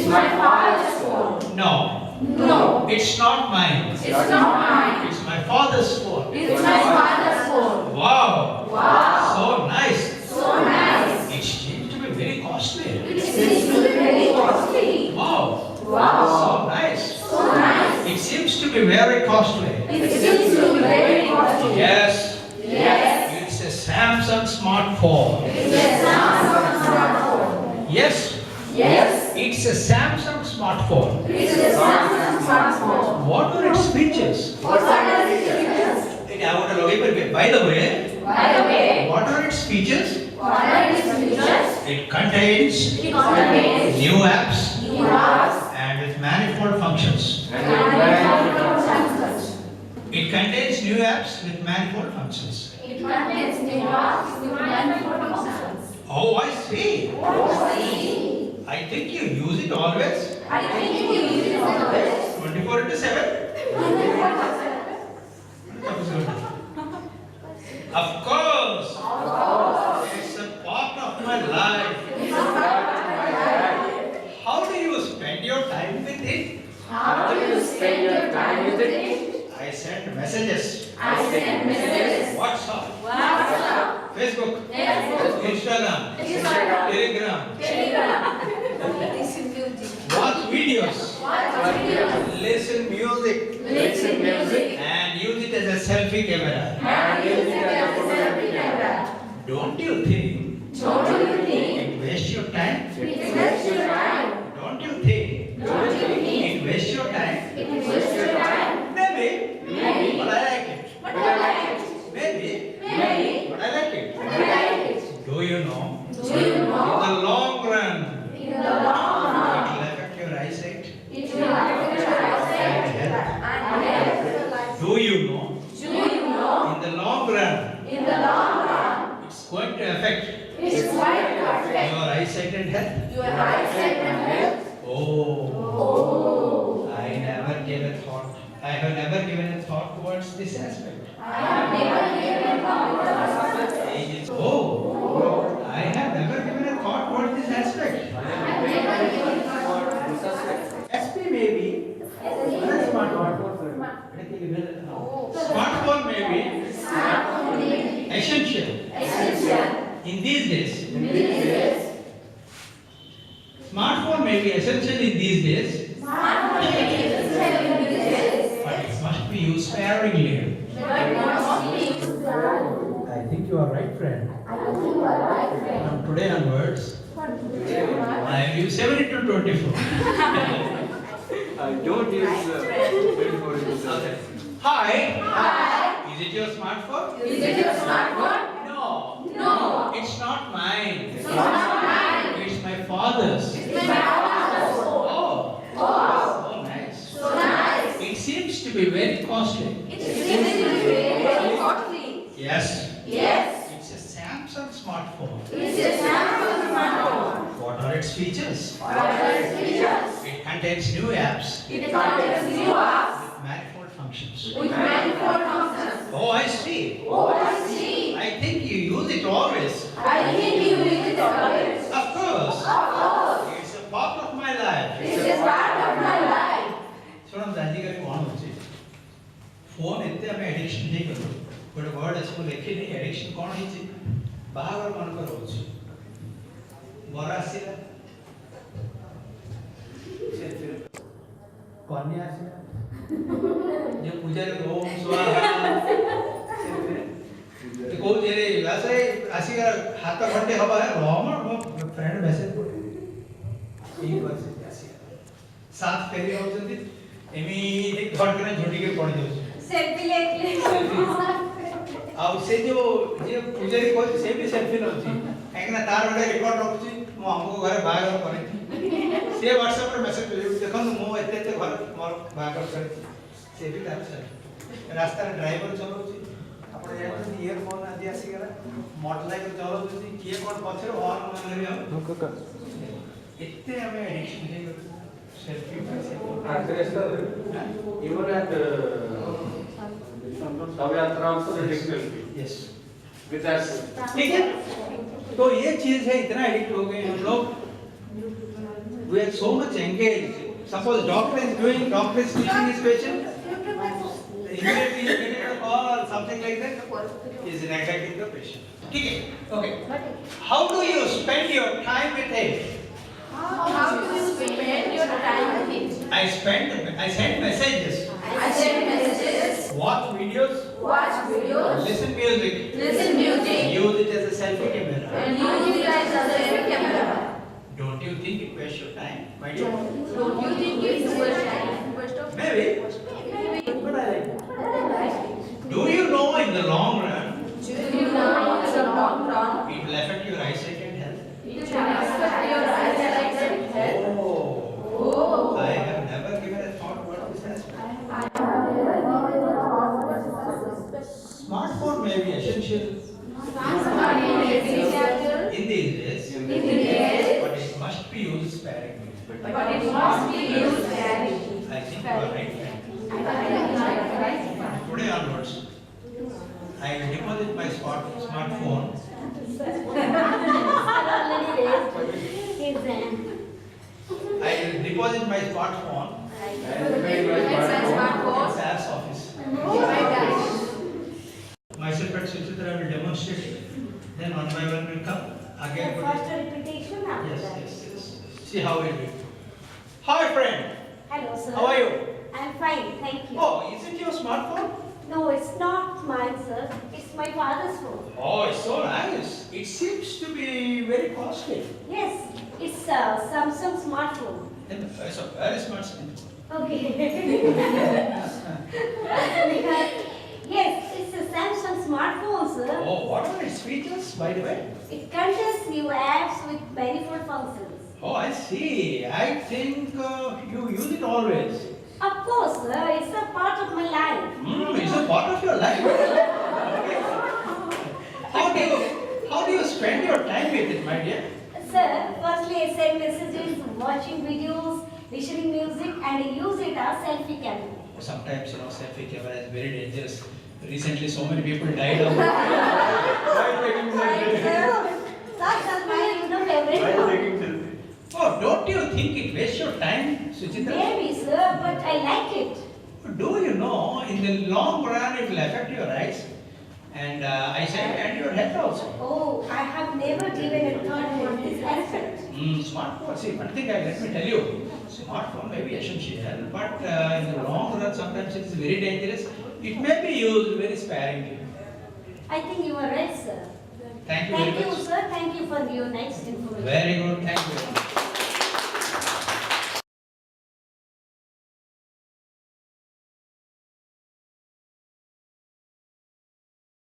It's my father's phone. No. No. It's not mine. It's not mine. It's my father's phone. It's my father's phone. Wow. Wow. So nice. So nice. It seems to be very costly. It seems to be very costly. Wow. Wow. So nice. So nice. It seems to be very costly. It seems to be very costly. Yes. Yes. It's a Samsung smartphone. It's a Samsung smartphone. Yes. Yes. It's a Samsung smartphone. It's a Samsung smartphone. What are its features? What are its features? By the way, By the way, what are its features? what are its features? It contains It contains new apps new apps and with manifold functions. and manifold functions. It contains new apps with manifold functions. It contains new apps with manifold functions. Oh, I see. Oh, see. I think you use it always. I think you use it always. 24 into 7. Of course. It's a part of my life. How do you spend your time with it? How do you spend your time with it? I send messages. I send messages. WhatsApp, WhatsApp, Facebook, Facebook, Instagram, Instagram, Telegram, Telegram. watch videos, Watch videos. listen music, Listen music. and use it as a selfie camera. And use it as a selfie camera. Don't you think Don't you think it wastes your time? it wastes your time? Don't you think Don't you think it wastes your time? it wastes your time? Maybe, Maybe. but I like it. But I like it. Maybe, Maybe. but I like it. But I like it. Do you know? Do you In know? the long run, In the long it run, will affect your eyesight it will affect your eyesight and health. and health. Do you know? Do you know? In the long run, In the long run, it's going to affect it's quite perfect. your eyesight and health. Your eyesight and health. Oh, Oh, I never gave a thought. I have never given a thought towards this aspect. I have never given a thought. Oh, I have never given a thought towards this aspect. I have never given a thought. SP maybe. Smartphone may be Smartphone may be essential essential in these days. in these days. Smartphone may be essential in these days, Smartphone may be essential in these days. but it must be used sparingly. But not be used wrong. I think you are right, friend. I think you are right, friend. From today onwards, I will use 7 into 24. I don't use 24 into 7. Hi, Hi. is it your smartphone? Is it your smartphone? No, No. it's not mine. It's not mine. It's my father's. It's my father's phone. Oh, Oh, so nice. so nice. It seems to be very costly. It seems to be very costly. Yes, Yes. it's a Samsung smartphone. It's a Samsung smartphone. What are its features? What are its features? It contains new apps It contains new apps with manifold functions. with manifold functions. Oh, I see. Oh, I see. I think you use it always. I think you use it always. Of course. Of course. It's a part of my life. It's a part of my life. ଶୁଣନ୍ତୁ ଆଜିକାଲି କ'ଣ ହେଉଛି phone ଏତେ ଆମେ addiction ହେଇଗଲୁ ଗୋଟେ ward ଏସବୁ ଲେଖିନି addiction କ'ଣ ହେଇଛି ବାହାଘର ମାନଙ୍କର ହେଉଛି ବର ଆସିଲା ସେଥିରେ କନ୍ୟା ଆସିଲା ଯେ ପୂଜାରେ ଓମ୍ ସ୍ୱାହା ସେଥିରେ କହୁଛି ରେ ଆସେ ଆସିକି ହାତ ଘଣ୍ଟେ ହବା ରମ ମୋ ଫ୍ରେଣ୍ଡ ମେସେଜ ପଠେଇଲି ଏଇ ପରିସ୍ଥିତି ଆସିଲା ସାତ ଫେରି ହେଉଛନ୍ତି ଏମିତି ଘଟକରେ ଝୁଣ୍ଟିକି ପଡ଼ି ଯାଉଛି ସେଲ୍ଫି ଲେଖି ଆଉ ସେ ଯୋଉ ଯିଏ ପୂଜାରୀ କହୁଛି ସେ ବି ସେଲ୍ଫି ନେଉଛି କାହିଁକିନା ତାର ଗୋଟେ ରେକର୍ଡ ରଖୁଛି ମୁଁ ଆମକୁ ଘରେ ବାହାଘର କରିଛି ସେ ହ୍ୱାଟ୍ସଆପ୍ରେ ମେସେଜ କରିଛି ଦେଖନ୍ତୁ ମୁଁ ଏତେ ଏତେ ଘରେ ମୋର ବାହାଘର କରିଛି ସେ ବି ତାର ସେଲ୍ଫି ରାସ୍ତାରେ ଡ୍ରାଇଭର ଚଲାଉଛି ଆପଣ ଜାଣିଛନ୍ତି ଇୟର ଫୋନ୍ ଆଜି ଆସିଗଲା ମୋଟର ସାଇକେଲ ଚଲାଉଛନ୍ତି କିଏ କ'ଣ ପଛରେ ହର୍ନ ମାରିଲେ ଏତେ ଆମେ ଆଡ଼ିକ୍ସନ୍ ହେଇଗଲୁ selfie Even at Savyatra also they take selfie. Yes With that. ठीक है तो ये चीज है इतना एडिक्ट हो गए हम लोग we are so much engaged. Suppose doctor is teaching his patient, immediately he getting a call or something like that, he is neglecting the patient. Okay. How do you spend your time with him? How do you spend your time with him? I send messages, watch videos, listen music, use it as a selfie camera. and use it as a selfie camera. Don't you think it wastes your time, my dear? Don't you think it's worth time? Maybe. But I like it. Do you know in the long run, Do you know in the long run, it will affect your eyesight and health? it will affect your eyesight and health? Oh, I have never given a thought about this aspect. Smartphone may be essential in these days, but it must be used sparingly. But it must be used sparingly. I think you are right. Today onwards, I will deposit my smartphone. I will deposit my smartphone in Saf's office. Myself and Suchitra will demonstrate it. Then one by one will come. Again, First repetition after yes, that. yes. See how it will. Hi friend, Hello, sir. how are you? I'm fine, thank you. Oh, is it your smartphone? No, it's not mine, sir. It's my father's phone. Oh, it's so nice. It seems to be very costly. Yes, it's a Samsung smartphone. It's a very smart smartphone. Okay. Yes, it's a Samsung smartphone, sir. Oh, what are its features, by the way? It contains new apps with manifold functions. Oh, I see. I think you use it always. Of course, sir. It's a part of my life. It's a part of your life. How do you spend your time with it, my dear? Sir, firstly I send messages, watching videos, listening music, and I use it as selfie camera. Sometimes, selfie camera is very dangerous. Recently, so many people died of it. While taking selfie. That's my favorite. Oh, don't you think it wastes your time, Suchitra? Maybe, sir, but I like it. Do you know, in the long run, it will affect your eyes and eyesight and your health also. Oh, I have never given a thought for this aspect. Smartphone, see, one thing let me tell you, smartphone may be essential, but in the long run, sometimes it is very dangerous. It may be used very sparingly. I think you are right, sir. Thank you very Thank you, much. sir. Thank you for your nice information. Very good, thank you.